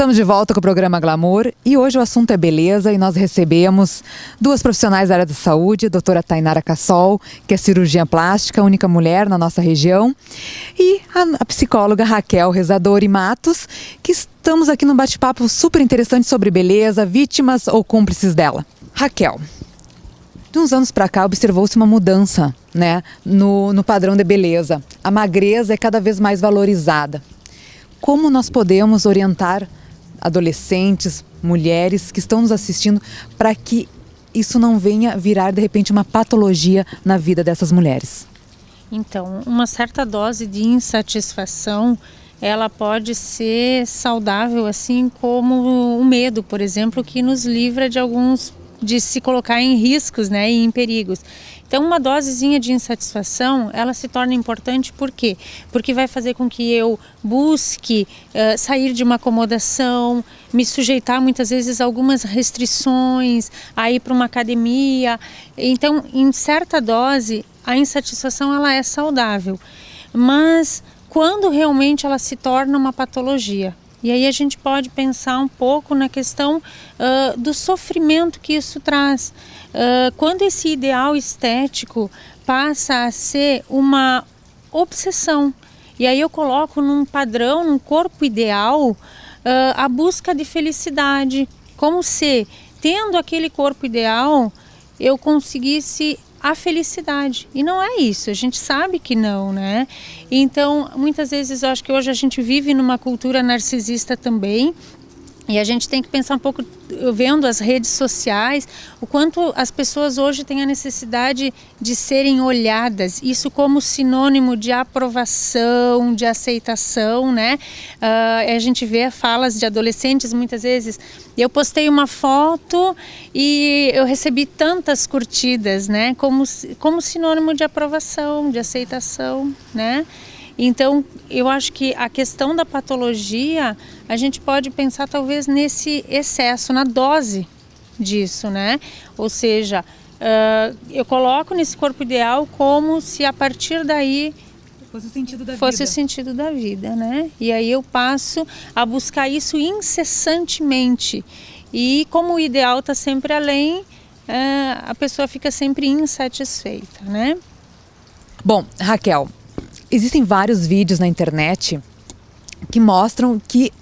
Estamos de volta com o programa Glamour e hoje o assunto é beleza e nós recebemos duas profissionais da área da saúde, a doutora Tainara Cassol, que é cirurgiã plástica, única mulher na nossa região, e a psicóloga Raquel Rezadori Matos, que estamos aqui num bate-papo super interessante sobre beleza, vítimas ou cúmplices dela. Raquel, de uns anos para cá observou-se uma mudança, né, no padrão de beleza. A magreza é cada vez mais valorizada. Como nós podemos orientar adolescentes, mulheres que estão nos assistindo para que isso não venha virar de repente uma patologia na vida dessas mulheres? Então, uma certa dose de insatisfação, ela pode ser saudável, assim como o medo, por exemplo, que nos livra de se colocar em riscos, né, e em perigos. Então, uma dosezinha de insatisfação, ela se torna importante por quê? Porque vai fazer com que eu busque sair de uma acomodação, me sujeitar muitas vezes a algumas restrições, a ir para uma academia. Então, em certa dose, a insatisfação ela é saudável. Mas quando realmente ela se torna uma patologia? E aí a gente pode pensar um pouco na questão do sofrimento que isso traz. Quando esse ideal estético passa a ser uma obsessão, e aí eu coloco num padrão, num corpo ideal, a busca de felicidade, como se, tendo aquele corpo ideal, eu conseguisse a felicidade. E não é isso, a gente sabe que não, né? Então, muitas vezes eu acho que hoje a gente vive numa cultura narcisista também, e a gente tem que pensar um pouco, vendo as redes sociais, o quanto as pessoas hoje têm a necessidade de serem olhadas, isso como sinônimo de aprovação, de aceitação, né? A gente vê falas de adolescentes muitas vezes, eu postei uma foto e eu recebi tantas curtidas, né? Como sinônimo de aprovação, de aceitação, né? Então, eu acho que a questão da patologia, a gente pode pensar talvez nesse excesso, na dose disso, né? Ou seja, eu coloco nesse corpo ideal como se a partir daí fosse o sentido da vida, né? E aí eu passo a buscar isso incessantemente. E como o ideal está sempre além, a pessoa fica sempre insatisfeita, né? Bom, Raquel, existem vários vídeos na internet que mostram que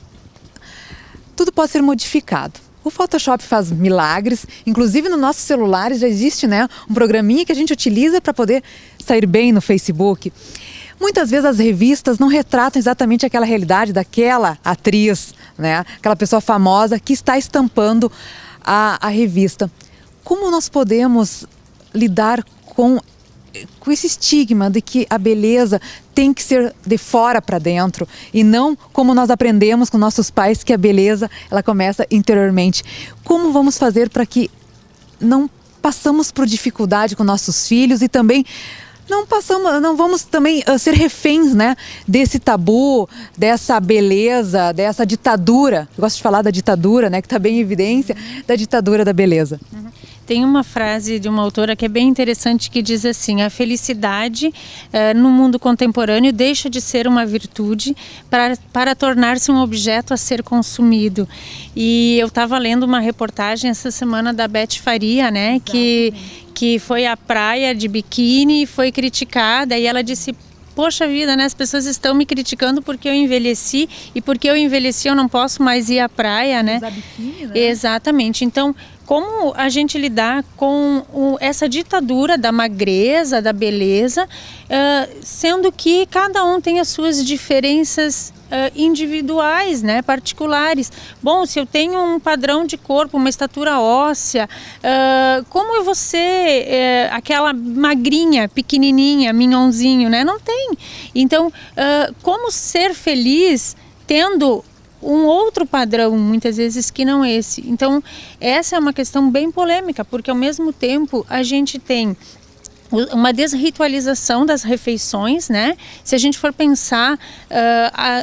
tudo pode ser modificado. O Photoshop faz milagres, inclusive no nossos celulares já existe, né, um programinha que a gente utiliza para poder sair bem no Facebook. Muitas vezes as revistas não retratam exatamente aquela realidade daquela atriz, né, aquela pessoa famosa que está estampando a revista. Como nós podemos lidar com esse estigma de que a beleza tem que ser de fora para dentro e não como nós aprendemos com nossos pais que a beleza ela começa interiormente? Como vamos fazer para que não passamos por dificuldade com nossos filhos e também não vamos também ser reféns, né, desse tabu, dessa beleza, dessa ditadura? Eu gosto de falar da ditadura, né, que está bem em evidência, da ditadura da beleza. Tem uma frase de uma autora que é bem interessante que diz assim: a felicidade no mundo contemporâneo deixa de ser uma virtude para tornar-se um objeto a ser consumido. E eu estava lendo uma reportagem essa semana da Beth Faria, né, que foi à praia de biquíni e foi criticada, e ela disse: poxa vida, né? As pessoas estão me criticando porque eu envelheci, e porque eu envelheci eu não posso mais ir à praia, né? Usar biquíni, né? Exatamente. Então, como a gente lidar com essa ditadura da magreza, da beleza, sendo que cada um tem as suas diferenças individuais, né, particulares. Bom, se eu tenho um padrão de corpo, uma estatura óssea, como eu vou ser aquela magrinha, pequenininha, minhonzinho, né? Não tem. Então, como ser feliz tendo um outro padrão, muitas vezes, que não esse? Então, essa é uma questão bem polêmica, porque ao mesmo tempo a gente tem uma desritualização das refeições, né? Se a gente for pensar,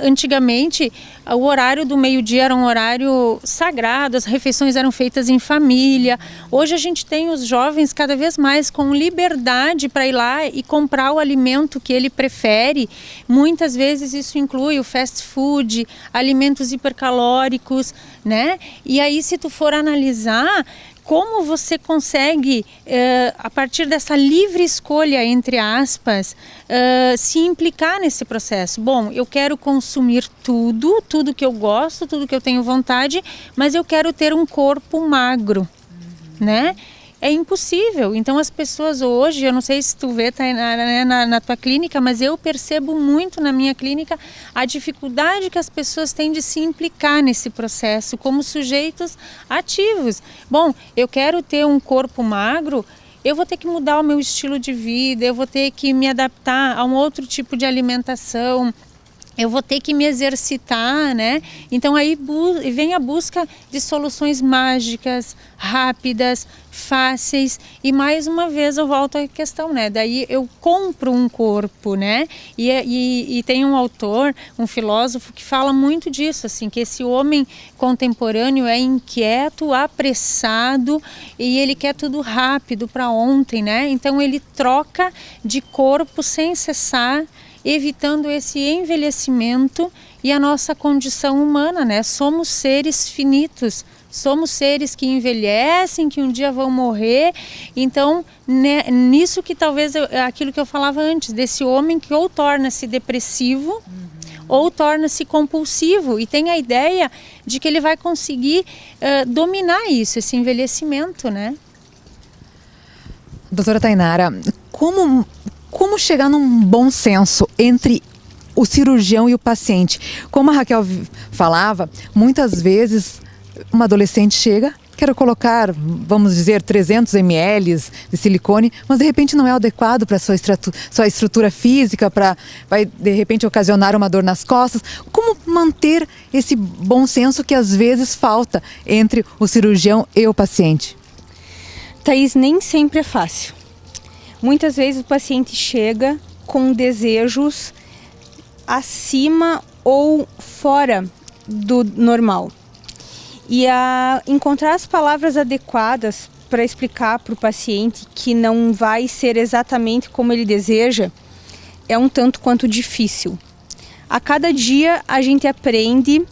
antigamente o horário do meio-dia era um horário sagrado, as refeições eram feitas em família. Hoje a gente tem os jovens cada vez mais com liberdade para ir lá e comprar o alimento que ele prefere. Muitas vezes isso inclui o fast food, alimentos hipercalóricos, né? E aí, se tu for analisar, como você consegue, a partir dessa livre escolha, entre aspas, se implicar nesse processo? Bom, eu quero consumir tudo que eu gosto, tudo que eu tenho vontade, mas eu quero ter um corpo magro, né? É impossível. Então as pessoas hoje, eu não sei se tu vê na tua clínica, mas eu percebo muito na minha clínica a dificuldade que as pessoas têm de se implicar nesse processo como sujeitos ativos. Bom, eu quero ter um corpo magro, eu vou ter que mudar o meu estilo de vida, eu vou ter que me adaptar a um outro tipo de alimentação, eu vou ter que me exercitar, né? Então aí vem a busca de soluções mágicas, rápidas, fáceis, e mais uma vez eu volto à questão, né? Daí eu compro um corpo, né? E tem um autor, um filósofo que fala muito disso, assim, que esse homem contemporâneo é inquieto, apressado e ele quer tudo rápido para ontem, né? Então ele troca de corpo sem cessar, evitando esse envelhecimento e a nossa condição humana, né? Somos seres finitos, somos seres que envelhecem, que um dia vão morrer. Então, né, nisso que talvez aquilo que eu falava antes, desse homem que ou torna-se depressivo, ou torna-se compulsivo e tem a ideia de que ele vai conseguir dominar isso, esse envelhecimento, né? Doutora Tainara, como chegar num bom senso entre o cirurgião e o paciente? Como a Raquel falava, muitas vezes uma adolescente chega, quero colocar, vamos dizer, 300 ml de silicone, mas de repente não é adequado para a sua estrutura física, vai de repente ocasionar uma dor nas costas. Como manter esse bom senso que às vezes falta entre o cirurgião e o paciente? Thaís, nem sempre é fácil. Muitas vezes o paciente chega com desejos acima ou fora do normal. E encontrar as palavras adequadas para explicar para o paciente que não vai ser exatamente como ele deseja é um tanto quanto difícil. A cada dia a gente aprende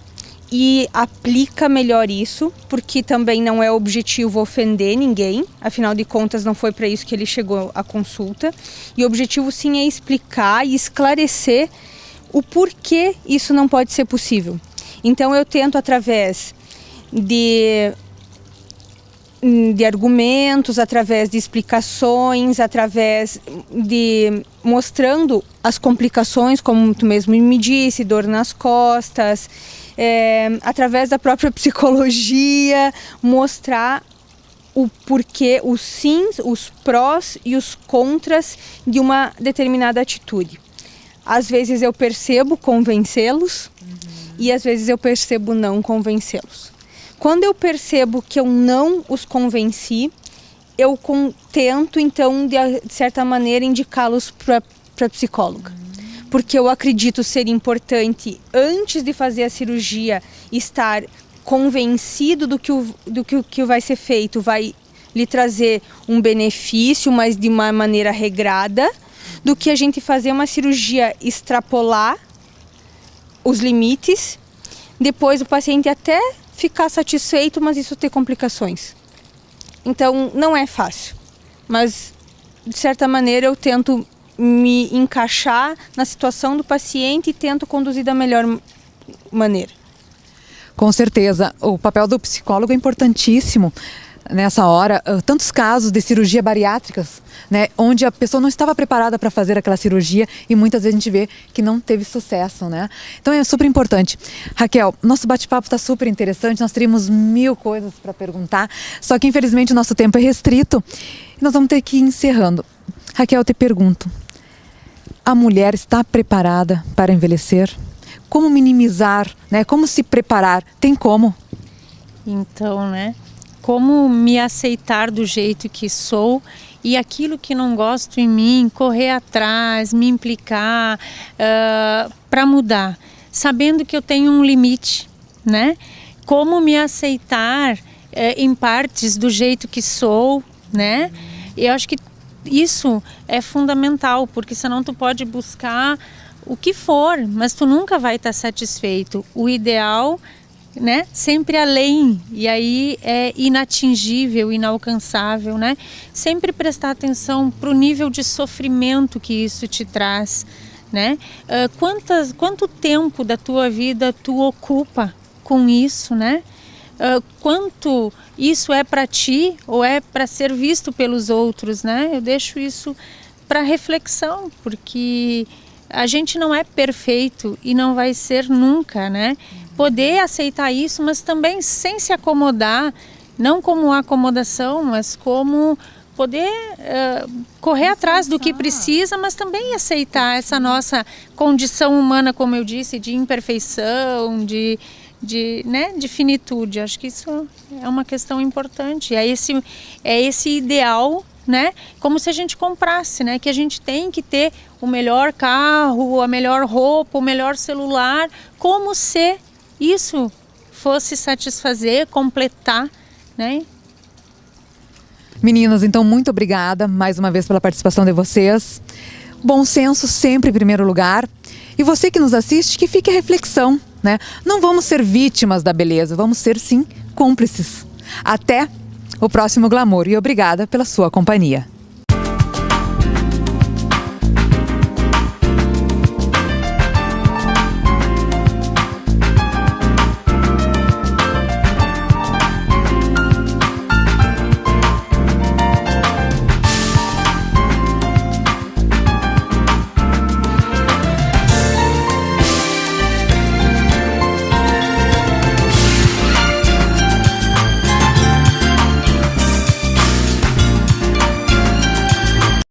e aplica melhor isso, porque também não é objetivo ofender ninguém, afinal de contas não foi para isso que ele chegou à consulta. E o objetivo sim é explicar e esclarecer o porquê isso não pode ser possível. Então eu tento através de argumentos, através de explicações, através de mostrando as complicações, como tu mesmo me disse, dor nas costas, através da própria psicologia, mostrar o porquê, os sims, os prós e os contras de uma determinada atitude. Às vezes eu percebo convencê-los e às vezes eu percebo não convencê-los. Quando eu percebo que eu não os convenci, eu tento então de certa maneira indicá-los para a psicóloga. Porque eu acredito ser importante, antes de fazer a cirurgia, estar convencido do que o que vai ser feito vai lhe trazer um benefício, mas de uma maneira regrada, do que a gente fazer uma cirurgia extrapolar os limites, depois o paciente até ficar satisfeito, mas isso ter complicações. Então não é fácil, mas de certa maneira eu tento me encaixar na situação do paciente e tento conduzir da melhor maneira. Com certeza, o papel do psicólogo é importantíssimo nessa hora. Tantos casos de cirurgia bariátricas, né, onde a pessoa não estava preparada para fazer aquela cirurgia e muitas vezes a gente vê que não teve sucesso, né? Então é super importante. Raquel, nosso bate-papo está super interessante, nós teríamos 1000 coisas para perguntar, só que infelizmente o nosso tempo é restrito e nós vamos ter que ir encerrando. Raquel, eu te pergunto, a mulher está preparada para envelhecer? Como minimizar, né? Como se preparar? Tem como? Então, né? Como me aceitar do jeito que sou e aquilo que não gosto em mim, correr atrás, me implicar para mudar, sabendo que eu tenho um limite, né? Como me aceitar em partes do jeito que sou, né? Eu acho que isso é fundamental, porque senão tu pode buscar o que for, mas tu nunca vai estar satisfeito. O ideal, né, sempre além, e aí é inatingível, inalcançável, né? Sempre prestar atenção para o nível de sofrimento que isso te traz, né? Quanto tempo da tua vida tu ocupa com isso, né? Quanto isso é para ti ou é para ser visto pelos outros, né? Eu deixo isso para reflexão, porque a gente não é perfeito e não vai ser nunca, né? Poder aceitar isso, mas também sem se acomodar, não como acomodação, mas como poder correr atrás do que precisa, mas também aceitar essa nossa condição humana, como eu disse, de imperfeição, de finitude. Acho que isso é uma questão importante. É esse ideal, né? Como se a gente comprasse, né? Que a gente tem que ter o melhor carro, a melhor roupa, o melhor celular, como se isso fosse satisfazer, completar, né? Meninas, então muito obrigada mais uma vez pela participação de vocês. Bom senso sempre em primeiro lugar. E você que nos assiste, que fique a reflexão, né? Não vamos ser vítimas da beleza, vamos ser sim cúmplices. Até o próximo Glamour e obrigada pela sua companhia.